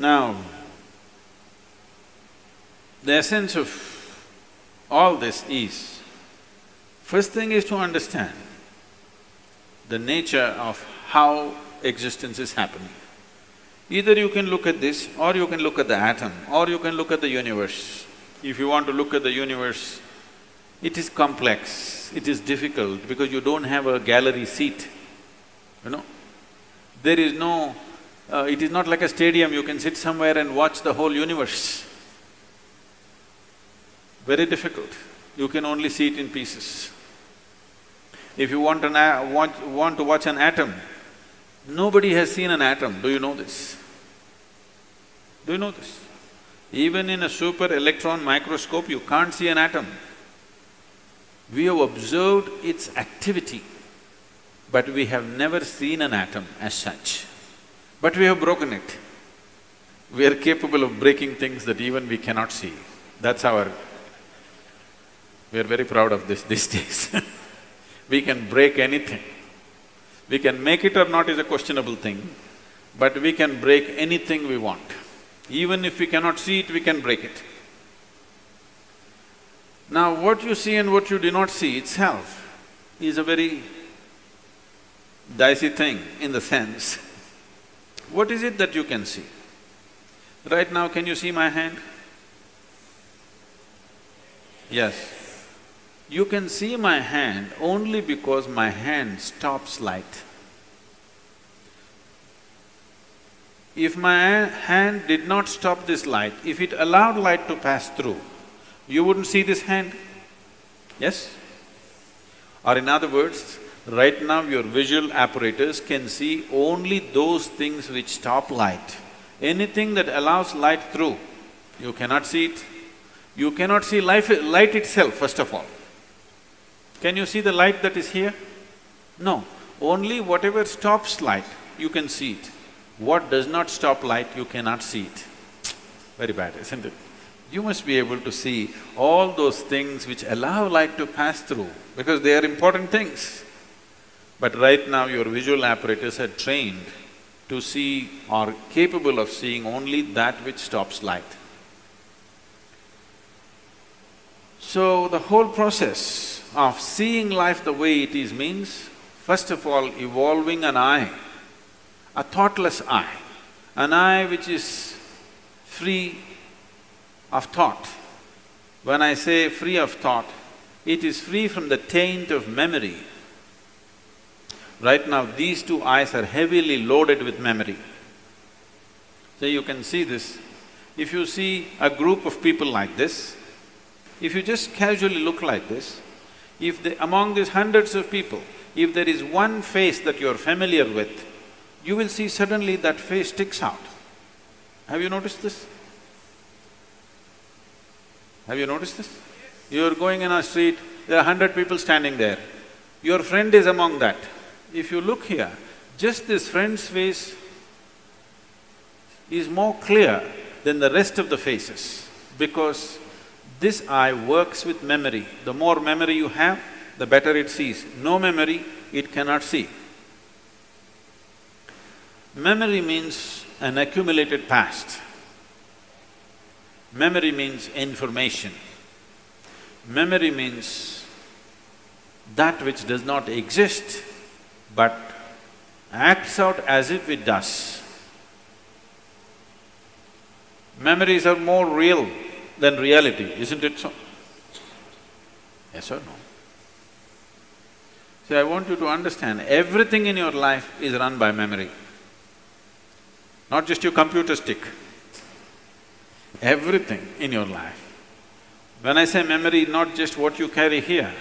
Now, the essence of all this is, first thing is to understand the nature of how existence is happening. Either you can look at this, or you can look at the atom, or you can look at the universe. If you want to look at the universe, it is complex, it is difficult because you don't have a gallery seat, you know. There is no… it is not like a stadium, you can sit somewhere and watch the whole universe. Very difficult, you can only see it in pieces. If you want to watch an atom, nobody has seen an atom, do you know this? Do you know this? Even in a super electron microscope, you can't see an atom. We have observed its activity, but we have never seen an atom as such. But we have broken it. We are capable of breaking things that even we cannot see. That's our… we are very proud of this these days. We can break anything. We can make it or not is a questionable thing, but we can break anything we want. Even if we cannot see it, we can break it. Now, what you see and what you do not see itself is a very dicey thing in the sense, what is it that you can see? Right now, can you see my hand? Yes. You can see my hand only because my hand stops light. If my hand did not stop this light, if it allowed light to pass through, you wouldn't see this hand, yes? Or in other words, right now your visual apparatus can see only those things which stop light. Anything that allows light through, you cannot see it. You cannot see light itself, first of all. Can you see the light that is here? No. Only whatever stops light, you can see it. What does not stop light, you cannot see it. Very bad, isn't it? You must be able to see all those things which allow light to pass through, because they are important things. But right now your visual apparatus are trained to see or capable of seeing only that which stops light. So the whole process of seeing life the way it is means, first of all, evolving an eye, a thoughtless eye, an eye which is free of thought. When I say free of thought, it is free from the taint of memory. Right now, these two eyes are heavily loaded with memory. So you can see this. If you see a group of people like this, if you just casually look like this, among these hundreds of people, if there is one face that you're familiar with, you will see suddenly that face sticks out. Have you noticed this? Have you noticed this? You're going in a street, there are 100 people standing there. Your friend is among that. If you look here, just this friend's face is more clear than the rest of the faces, because this eye works with memory. The more memory you have, the better it sees. No memory, it cannot see. Memory means an accumulated past. Memory means information. Memory means that which does not exist but acts out as if it does. Memories are more real than reality, isn't it so? Yes or no? See, I want you to understand, everything in your life is run by memory. Not just your computer stick, everything in your life. When I say memory, not just what you carry here,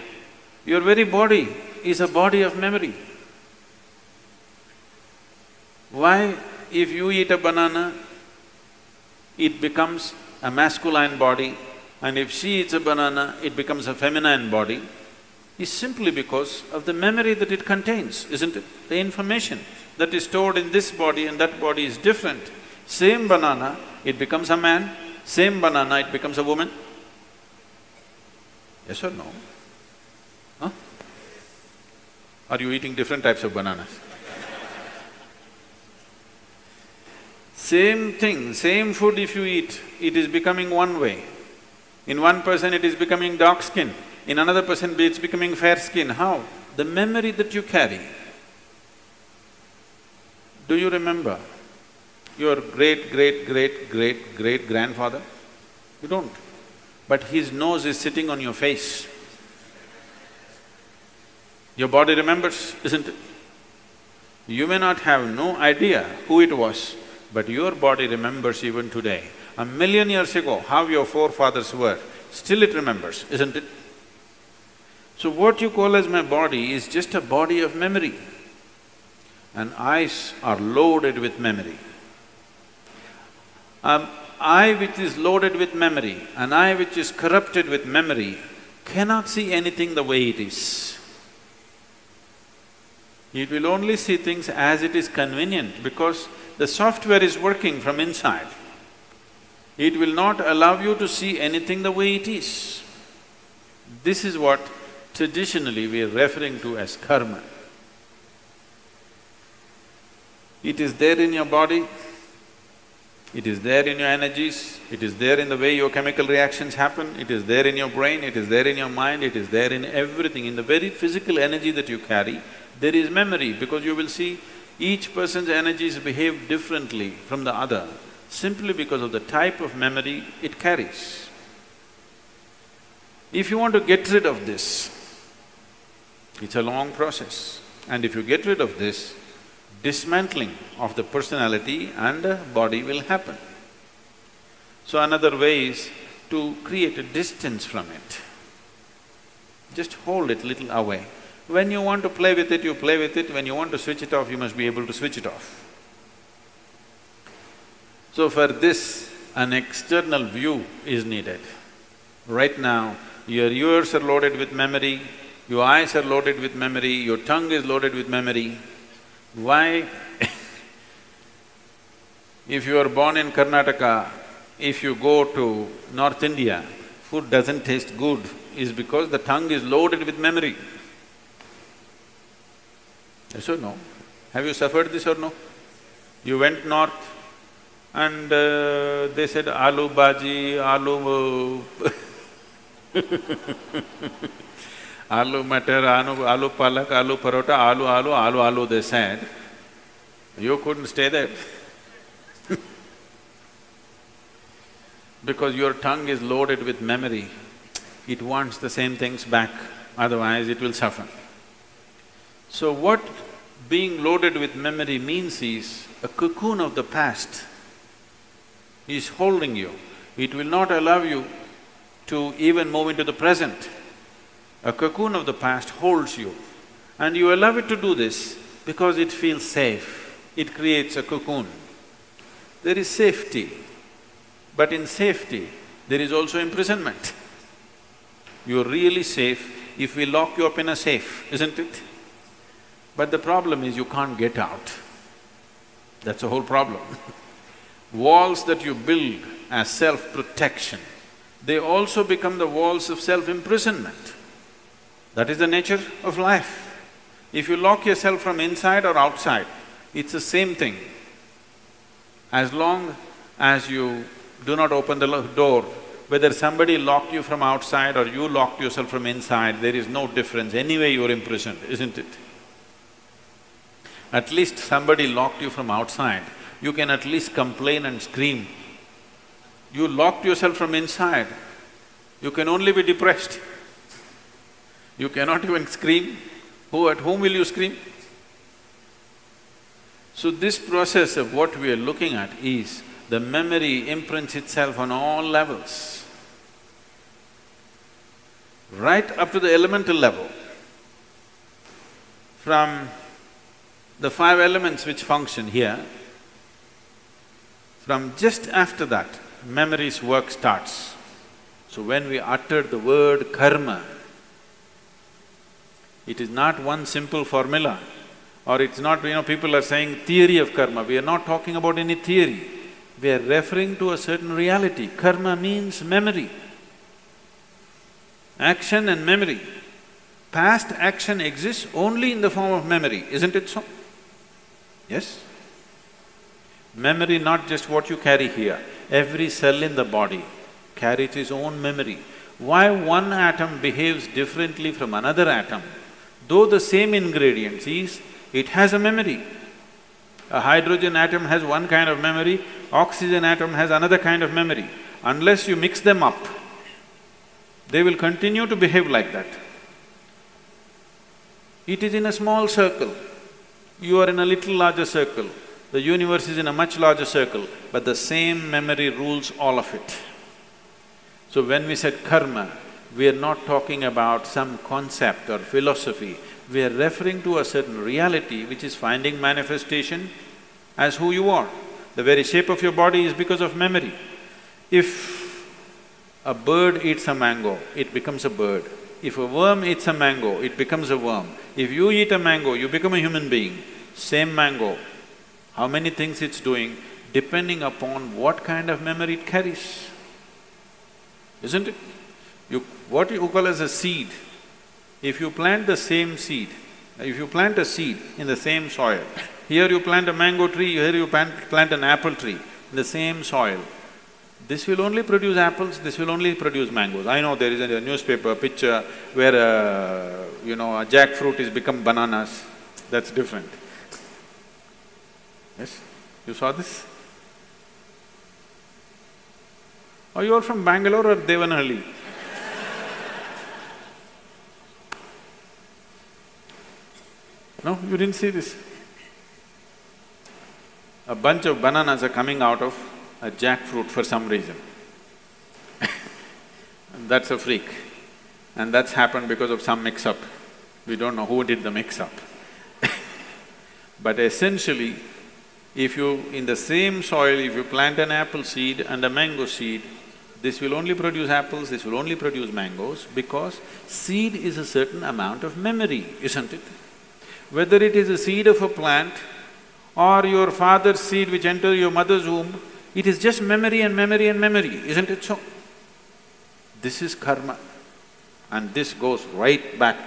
your very body is a body of memory. Why, if you eat a banana, it becomes a masculine body, and if she eats a banana, it becomes a feminine body, is simply because of the memory that it contains, isn't it? The information that is stored in this body and that body is different. Same banana, it becomes a man, same banana, it becomes a woman. Yes or no? Huh? Are you eating different types of bananas? Same thing, same food if you eat, it is becoming one way. In one person it is becoming dark skin, in another person it's becoming fair skin. How? The memory that you carry. Do you remember your great-great-great-great-great-grandfather? You don't. But his nose is sitting on your face. Your body remembers, isn't it? You may not have no idea who it was, but your body remembers even today. 1,000,000 years ago, how your forefathers were, still it remembers, isn't it? So what you call as my body is just a body of memory. And eyes are loaded with memory. Eye which is loaded with memory, an eye which is corrupted with memory, cannot see anything the way it is. It will only see things as it is convenient because the software is working from inside. It will not allow you to see anything the way it is. This is what traditionally we are referring to as karma. It is there in your body, it is there in your energies, it is there in the way your chemical reactions happen, it is there in your brain, it is there in your mind, it is there in everything. In the very physical energy that you carry, there is memory because you will see each person's energies behave differently from the other simply because of the type of memory it carries. If you want to get rid of this, it's a long process. And if you get rid of this, dismantling of the personality and the body will happen. So another way is to create a distance from it. Just hold it little away. When you want to play with it, you play with it. When you want to switch it off, you must be able to switch it off. So for this, an external view is needed. Right now, your ears are loaded with memory, your eyes are loaded with memory, your tongue is loaded with memory. Why? If you are born in Karnataka, if you go to North India, food doesn't taste good, is because the tongue is loaded with memory. Yes or no? Have you suffered this or no? You went north and they said aloo bhaji, aloo aloo matar, aloo palak, aloo parota, aloo, they said. You couldn't stay there because your tongue is loaded with memory. It wants the same things back, otherwise it will suffer. So what being loaded with memory means is a cocoon of the past is holding you. It will not allow you to even move into the present. A cocoon of the past holds you and you allow it to do this because it feels safe. It creates a cocoon. There is safety, but in safety, there is also imprisonment. You're really safe if we lock you up in a safe, isn't it? But the problem is you can't get out. That's the whole problem. Walls that you build as self-protection, they also become the walls of self-imprisonment. That is the nature of life. If you lock yourself from inside or outside, it's the same thing. As long as you do not open the door, whether somebody locked you from outside or you locked yourself from inside, there is no difference. Anyway you're imprisoned, isn't it? At least somebody locked you from outside, you can at least complain and scream. You locked yourself from inside, you can only be depressed. You cannot even scream. At whom will you scream? So this process of what we are looking at is the memory imprints itself on all levels, right up to the elemental level. From the 5 elements which function here, from just after that, memory's work starts. So when we utter the word karma, it is not one simple formula, or it's not, people are saying theory of karma. We are not talking about any theory. We are referring to a certain reality. Karma means memory, action and memory. Past action exists only in the form of memory, isn't it so? Yes? Memory, not just what you carry here, every cell in the body carries its own memory. Why one atom behaves differently from another atom, though the same ingredients is, it has a memory. A hydrogen atom has one kind of memory, oxygen atom has another kind of memory. Unless you mix them up, they will continue to behave like that. It is in a small circle, you are in a little larger circle, the universe is in a much larger circle, but the same memory rules all of it. So when we said karma, we are not talking about some concept or philosophy, we are referring to a certain reality which is finding manifestation as who you are. The very shape of your body is because of memory. If a bird eats a mango, it becomes a bird. If a worm eats a mango, it becomes a worm. If you eat a mango, you become a human being. Same mango, how many things it's doing, depending upon what kind of memory it carries, isn't it? What you call as a seed, if you plant the same seed, if you plant a seed in the same soil, here you plant a mango tree, here you plant an apple tree in the same soil, this will only produce apples, this will only produce mangoes. I know there is a newspaper picture where a jackfruit is become bananas, that's different. Yes? You saw this? Are you all from Bangalore or Devanahalli? No, you didn't see this? A bunch of bananas are coming out of a jackfruit for some reason. That's a freak. And that's happened because of some mix-up. We don't know who did the mix-up. But essentially, if you… in the same soil, if you plant an apple seed and a mango seed, this will only produce apples, this will only produce mangoes, because seed is a certain amount of memory, isn't it? Whether it is a seed of a plant or your father's seed which entered your mother's womb, it is just memory and memory and memory, isn't it so? This is karma, and this goes right back,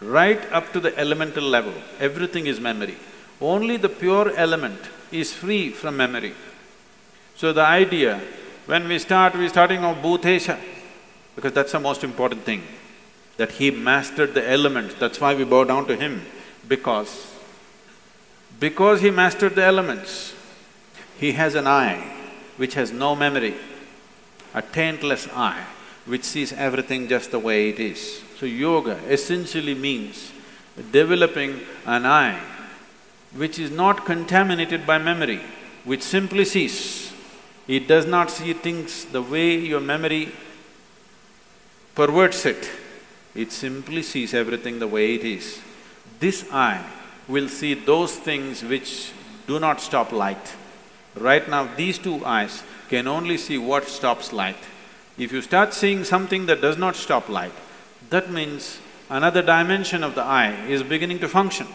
right up to the elemental level, everything is memory. Only the pure element is free from memory. So the idea, when we're starting off Bhutesha, because that's the most important thing, that he mastered the elements, that's why we bow down to him, because he mastered the elements, he has an eye which has no memory, a taintless eye which sees everything just the way it is. So yoga essentially means developing an eye which is not contaminated by memory, which simply sees. It does not see things the way your memory perverts it, it simply sees everything the way it is. This eye will see those things which do not stop light. Right now, these two eyes can only see what stops light. If you start seeing something that does not stop light, that means another dimension of the eye is beginning to function.